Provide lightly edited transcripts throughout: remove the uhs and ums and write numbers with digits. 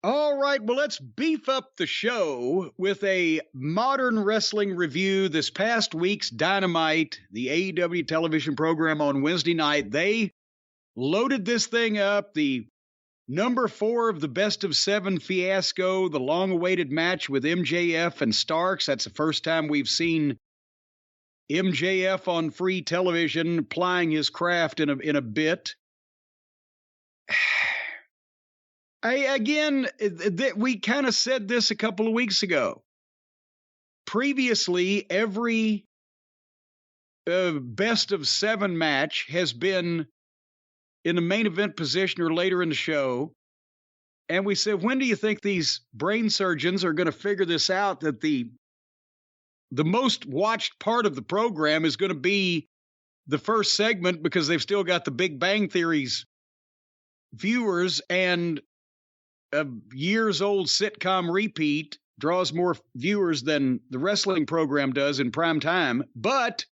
All right, well, let's beef up the show with a modern wrestling review. This past week's Dynamite, the AEW television program on Wednesday night, they loaded this thing up. The number 4 of the best of 7 fiasco, the long-awaited match with MJF and Starks. That's the first time we've seen MJF on free television plying his craft in a bit. We kind of said this a couple of weeks ago. Previously, every best of 7 match has been in the main event position or later in the show. And we said, when do you think these brain surgeons are going to figure this out, that the most watched part of the program is going to be the first segment because they've still got the Big Bang Theory's viewers, and a years-old sitcom repeat draws more viewers than the wrestling program does in prime time. But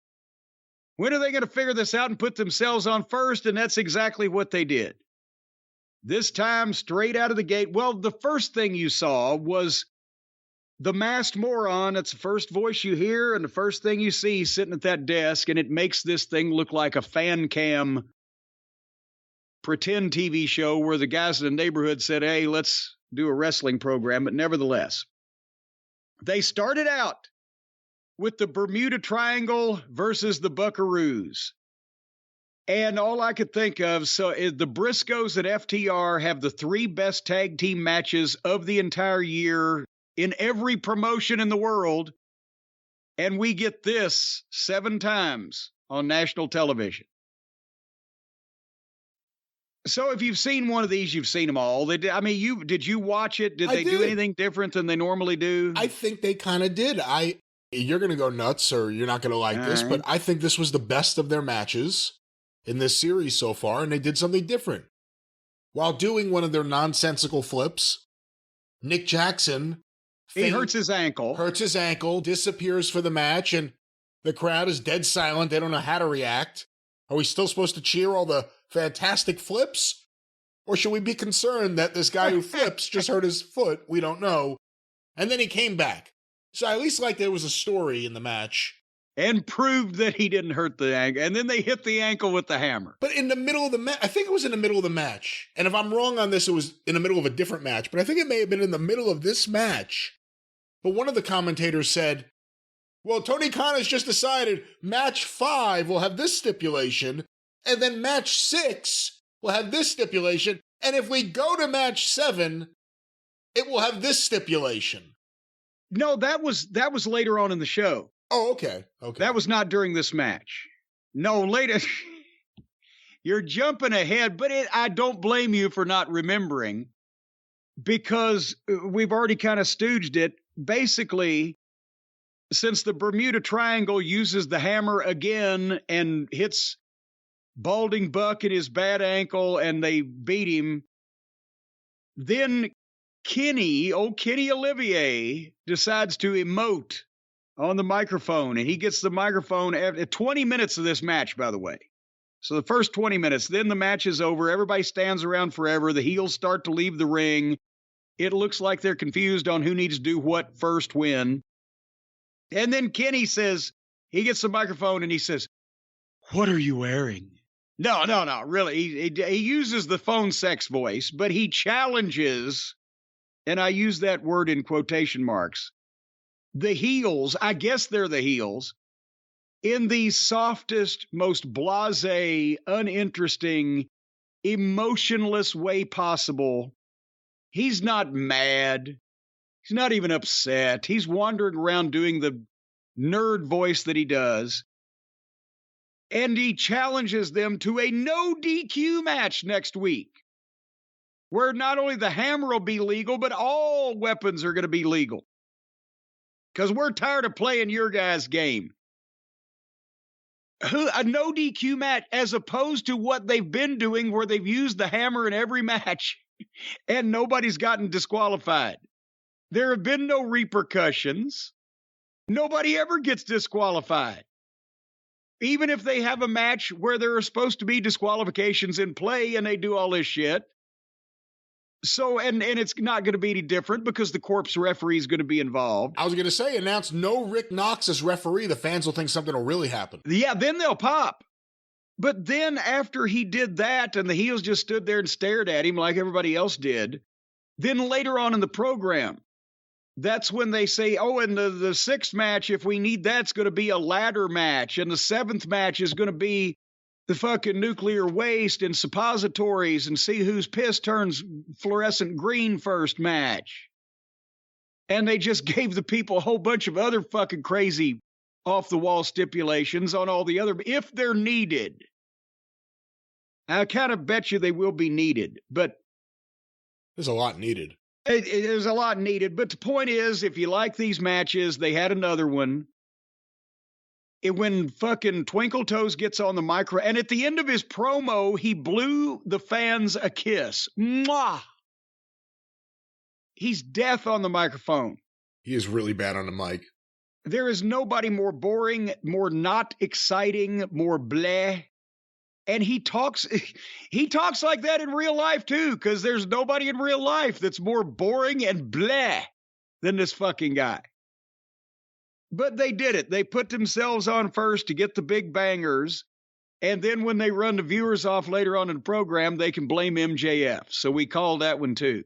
when are they going to figure this out and put themselves on first? And that's exactly what they did. This time, straight out of the gate. Well, the first thing you saw was the masked moron. It's the first voice you hear and the first thing you see sitting at that desk, and it makes this thing look like a fan cam pretend TV show where the guys in the neighborhood said, hey, let's do a wrestling program. But nevertheless, they started out with the Bermuda Triangle versus the Buckaroos. And all I could think of, the Briscoes and FTR have the 3 best tag team matches of the entire year in every promotion in the world. And we get this 7 times on national television. So if you've seen one of these, you've seen them all. Did you watch it? Did they do anything different than they normally do? I think they kind of did. You're going to go nuts or you're not going to like this, but I think this was the best of their matches in this series so far, and they did something different. While doing one of their nonsensical flips, Nick Jackson... He hurts his ankle, disappears for the match, and the crowd is dead silent. They don't know how to react. Are we still supposed to cheer all the fantastic flips? Or should we be concerned that this guy who flips just hurt his foot? We don't know. And then he came back. So I at least like there was a story in the match. And proved that he didn't hurt the ankle. And then they hit the ankle with the hammer. But in the middle of the match, I think it was in the middle of the match. And if I'm wrong on this, it was in the middle of a different match. But I think it may have been in the middle of this match. But one of the commentators said, well, Tony Khan has just decided match 5 will have this stipulation, and then match 6 will have this stipulation, and if we go to match 7, it will have this stipulation. No, that was later on in the show. Oh, okay. That was not during this match. No, later. You're jumping ahead, but I don't blame you for not remembering, because we've already kind of stooged it. Basically, since the Bermuda Triangle uses the hammer again and hits Balding Buck in his bad ankle and they beat him, then Kenny Olivier decides to emote on the microphone, and he gets the microphone at 20 minutes of this match, by the way. So the first 20 minutes, then the match is over. Everybody stands around forever. The heels start to leave the ring. It looks like they're confused on who needs to do what first when. And then Kenny says, he gets the microphone and he says, what are you wearing? No, really. He uses the phone sex voice, but he challenges, and I use that word in quotation marks, the heels, I guess they're the heels, in the softest, most blasé, uninteresting, emotionless way possible. He's not mad. He's not even upset. He's wandering around doing the nerd voice that he does. And he challenges them to a no DQ match next week, where not only the hammer will be legal, but all weapons are going to be legal. Because we're tired of playing your guys' game. A no DQ match, as opposed to what they've been doing, where they've used the hammer in every match and nobody's gotten disqualified. There have been no repercussions. Nobody ever gets disqualified. Even if they have a match where there are supposed to be disqualifications in play and they do all this shit. So, and it's not going to be any different because the corpse referee is going to be involved. I was going to say, announce no Rick Knox as referee. The fans will think something will really happen. Yeah, then they'll pop. But then after he did that and the heels just stood there and stared at him like everybody else did, then later on in the program, that's when they say, oh, and the sixth match, if we need that, it's going to be a ladder match. And the seventh match is going to be the fucking nuclear waste and suppositories and see whose piss turns fluorescent green first match. And they just gave the people a whole bunch of other fucking crazy off-the-wall stipulations on all the other, if they're needed. I kind of bet you they will be needed, but there's a lot needed. There's a lot needed, but the point is, if you like these matches, they had another one. When fucking Twinkle Toes gets on the micro, and at the end of his promo, he blew the fans a kiss. Mwah! He's death on the microphone. He is really bad on the mic. There is nobody more boring, more not exciting, more bleh. And he talks like that in real life too, because there's nobody in real life that's more boring and bleh than this fucking guy. But they did it. They put themselves on first to get the big bangers. And then when they run the viewers off later on in the program, they can blame MJF. So we called that one too.